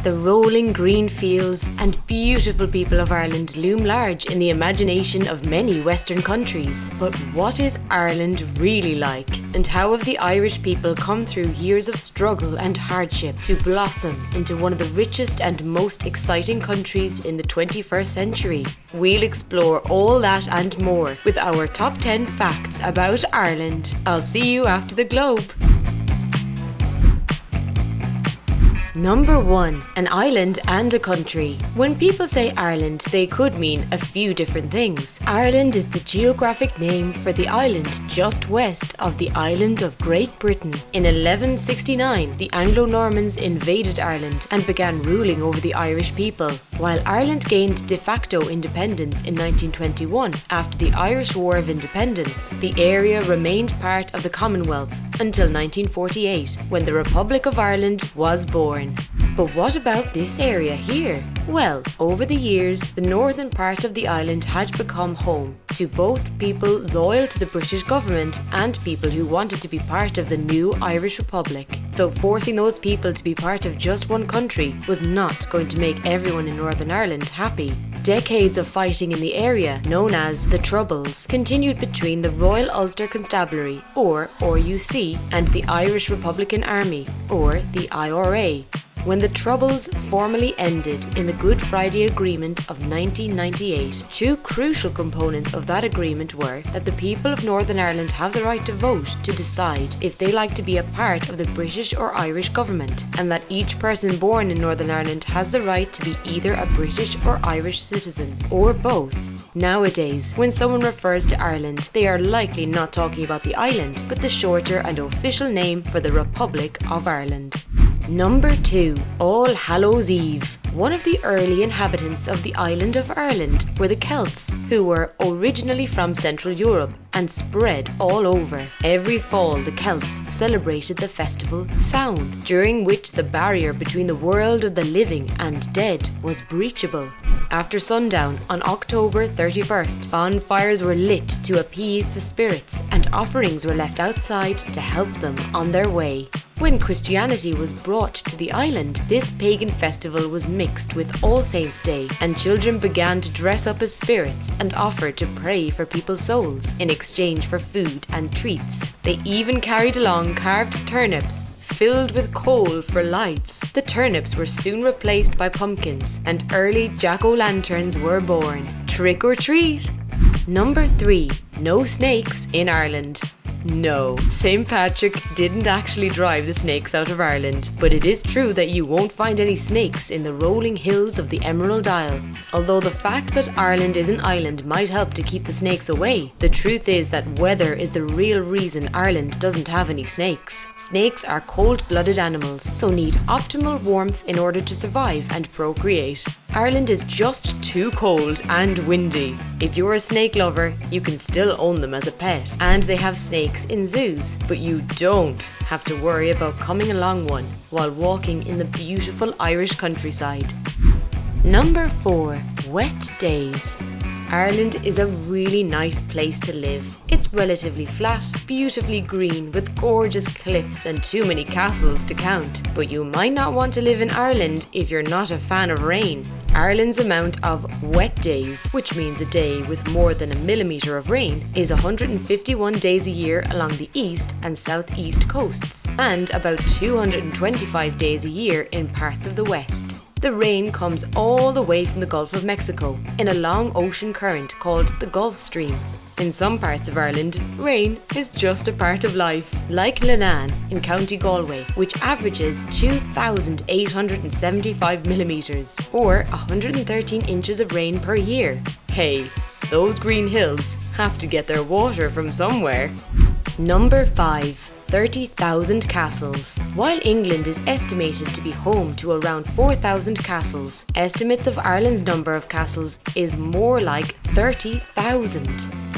The rolling green fields and beautiful people of Ireland loom large in the imagination of many Western countries. But what is Ireland really like? And how have the Irish people come through years of struggle and hardship to blossom into one of the richest and most exciting countries in the 21st century? We'll explore all that and more with our top 10 facts about Ireland. I'll see you after the globe. Number 1. An island and a country. When people say Ireland, they could mean a few different things. Ireland is the geographic name for the island just west of the island of Great Britain. In 1169, the Anglo-Normans invaded Ireland and began ruling over the Irish people. While Ireland gained de facto independence in 1921 after the Irish War of Independence, the area remained part of the Commonwealth until 1948, when the Republic of Ireland was born. But what about this area here? Well, over the years, the northern part of the island had become home to both people loyal to the British government and people who wanted to be part of the new Irish Republic. So forcing those people to be part of just one country was not going to make everyone in Northern Ireland happy. Decades of fighting in the area, known as the Troubles, continued between the Royal Ulster Constabulary, or RUC, and the Irish Republican Army, or the IRA. When the Troubles formally ended in the Good Friday Agreement of 1998, two crucial components of that agreement were that the people of Northern Ireland have the right to vote to decide if they like to be a part of the British or Irish government, and that each person born in Northern Ireland has the right to be either a British or Irish citizen, or both. Nowadays, when someone refers to Ireland, they are likely not talking about the island, but the shorter and official name for the Republic of Ireland. Number 2. All Hallows' Eve. One of the early inhabitants of the island of Ireland were the Celts, who were originally from Central Europe and spread all over. Every fall, the Celts celebrated the festival Samhain, during which the barrier between the world of the living and dead was breachable. After sundown on October 31st, bonfires were lit to appease the spirits and offerings were left outside to help them on their way. When Christianity was brought to the island, this pagan festival was mixed with All Saints' Day, and children began to dress up as spirits and offer to pray for people's souls in exchange for food and treats. They even carried along carved turnips filled with coal for lights. The turnips were soon replaced by pumpkins, and early jack-o'-lanterns were born. Trick or treat! Number 3. No snakes in Ireland. No, St. Patrick didn't actually drive the snakes out of Ireland, but it is true that you won't find any snakes in the rolling hills of the Emerald Isle. Although the fact that Ireland is an island might help to keep the snakes away, the truth is that weather is the real reason Ireland doesn't have any snakes. Snakes are cold-blooded animals, so need optimal warmth in order to survive and procreate. Ireland is just too cold and windy. If you're a snake lover, you can still own them as a pet, and they have snakes in zoos, but you don't have to worry about coming along one while walking in the beautiful Irish countryside. Number 4. Wet days. Ireland is a really nice place to live. It's relatively flat, beautifully green, with gorgeous cliffs and too many castles to count. But you might not want to live in Ireland if you're not a fan of rain. Ireland's amount of wet days, which means a day with more than a millimetre of rain, is 151 days a year along the east and southeast coasts, and about 225 days a year in parts of the west. The rain comes all the way from the Gulf of Mexico in a long ocean current called the Gulf Stream. In some parts of Ireland, rain is just a part of life, like Lenan in County Galway, which averages 2,875 millimetres, or 113 inches of rain per year. Hey, those green hills have to get their water from somewhere. Number 5. 30,000 castles. While England is estimated to be home to around 4,000 castles, estimates of Ireland's number of castles is more like 30,000.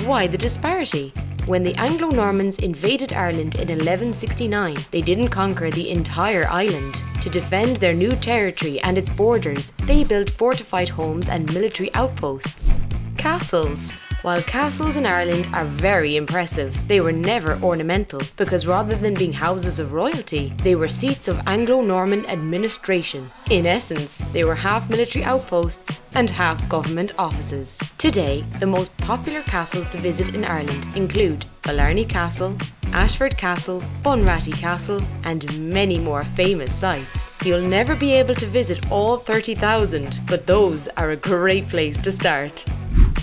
Why the disparity? When the Anglo-Normans invaded Ireland in 1169, they didn't conquer the entire island. To defend their new territory and its borders, they built fortified homes and military outposts. Castles. While castles in Ireland are very impressive, they were never ornamental because rather than being houses of royalty, they were seats of Anglo-Norman administration. In essence, they were half military outposts and half government offices. Today, the most popular castles to visit in Ireland include Killarney Castle, Ashford Castle, Bunratty Castle, and many more famous sites. You'll never be able to visit all 30,000, but those are a great place to start.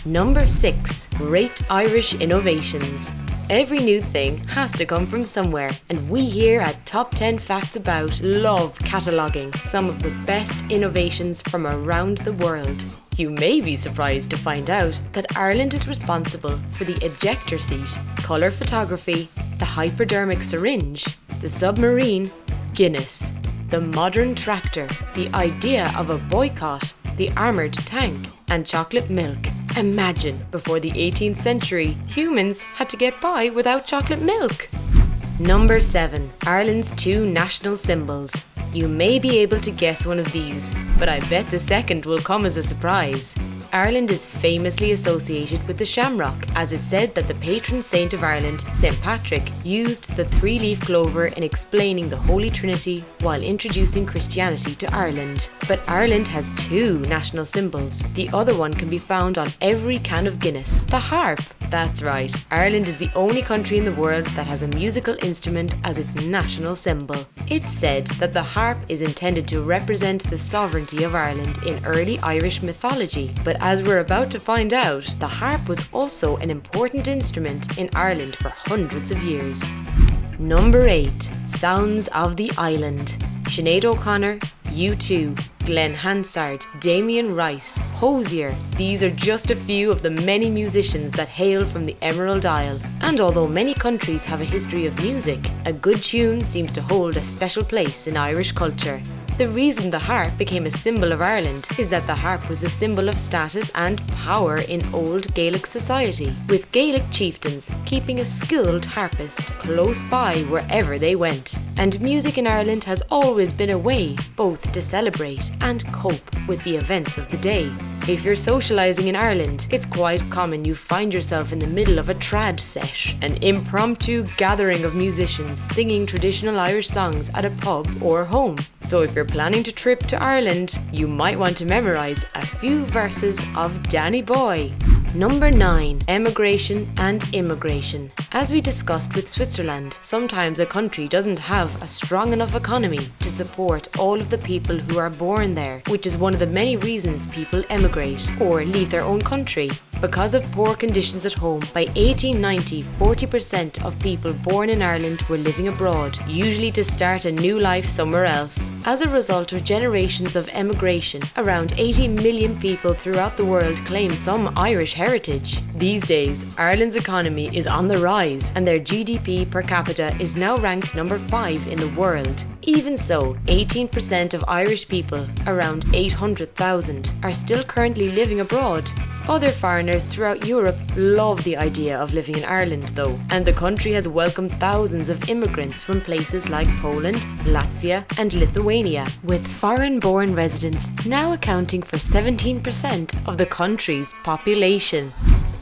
Number 6. Great Irish Innovations. Every new thing has to come from somewhere, and we here at Top 10 Facts About love cataloguing some of the best innovations from around the world. You may be surprised to find out that Ireland is responsible for the ejector seat, colour photography, the hypodermic syringe, the submarine, Guinness, the modern tractor, the idea of a boycott, the armoured tank, and chocolate milk. Imagine, before the 18th century, humans had to get by without chocolate milk. Number 7. Ireland's 2 national symbols. You may be able to guess one of these, but I bet the second will come as a surprise. Ireland is famously associated with the shamrock, as it's said that the patron saint of Ireland, St. Patrick, used the 3-leaf clover in explaining the Holy Trinity while introducing Christianity to Ireland. But Ireland has 2 national symbols. The other one can be found on every can of Guinness. The harp. That's right, Ireland is the only country in the world that has a musical instrument as its national symbol. It's said that the harp is intended to represent the sovereignty of Ireland in early Irish mythology, but as we're about to find out, the harp was also an important instrument in Ireland for hundreds of years. Number 8. Sounds of the Island. Sinead O'Connor, U2, Glenn Hansard, Damien Rice, Hozier. These are just a few of the many musicians that hail from the Emerald Isle. And although many countries have a history of music, a good tune seems to hold a special place in Irish culture. The reason the harp became a symbol of Ireland is that the harp was a symbol of status and power in old Gaelic society, with Gaelic chieftains keeping a skilled harpist close by wherever they went. And music in Ireland has always been a way both to celebrate and cope with the events of the day. If you're socialising in Ireland, it's quite common you find yourself in the middle of a trad sesh, an impromptu gathering of musicians singing traditional Irish songs at a pub or home. So if you're planning to trip to Ireland, you might want to memorise a few verses of Danny Boy. Number 9. Emigration and immigration. As we discussed with Switzerland, sometimes a country doesn't have a strong enough economy to support all of the people who are born there, which is one of the many reasons people emigrate or leave their own country. Because of poor conditions at home, by 1890, 40% of people born in Ireland were living abroad, usually to start a new life somewhere else. As a result of generations of emigration, around 80 million people throughout the world claim some Irish heritage. These days, Ireland's economy is on the rise, and their GDP per capita is now ranked number 5 in the world. Even so, 18% of Irish people, around 800,000, are still currently living abroad. Other foreigners throughout Europe love the idea of living in Ireland though, and the country has welcomed thousands of immigrants from places like Poland, Latvia and Lithuania, with foreign-born residents now accounting for 17% of the country's population.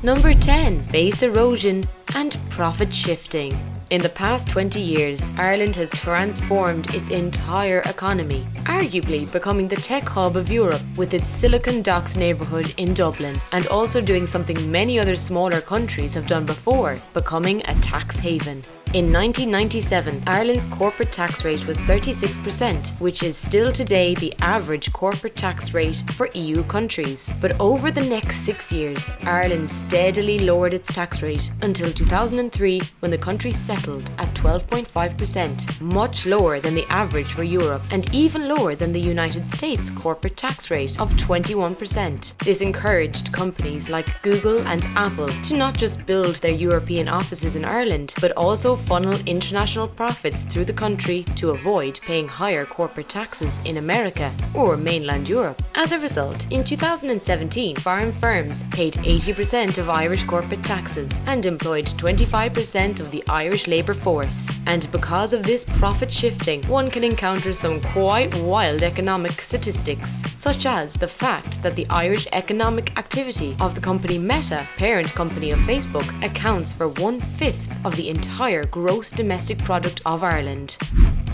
Number 10. Base erosion and profit shifting. In the past 20 years, Ireland has transformed its entire economy, arguably becoming the tech hub of Europe with its Silicon Docks neighbourhood in Dublin, and also doing something many other smaller countries have done before, becoming a tax haven. In 1997, Ireland's corporate tax rate was 36%, which is still today the average corporate tax rate for EU countries. But over the next 6 years, Ireland steadily lowered its tax rate until 2003, when the country settled at 12.5%, much lower than the average for Europe and even lower than the United States corporate tax rate of 21%. This encouraged companies like Google and Apple to not just build their European offices in Ireland, but also funnel international profits through the country to avoid paying higher corporate taxes in America or mainland Europe. As a result, in 2017, foreign firms paid 80% of Irish corporate taxes and employed 25% of the Irish labour force. And because of this profit shifting, one can encounter some quite wild economic statistics, such as the fact that the Irish economic activity of the company Meta, parent company of Facebook, accounts for 1/5 of the entire gross domestic product of Ireland.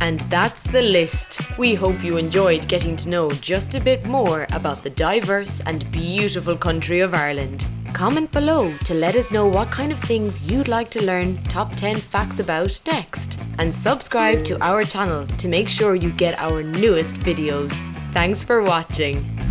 And that's the list. We hope you enjoyed getting to know just a bit more about the diverse and beautiful country of Ireland. Comment below to let us know what kind of things you'd like to learn top 10 facts about next. And subscribe to our channel to make sure you get our newest videos. Thanks for watching.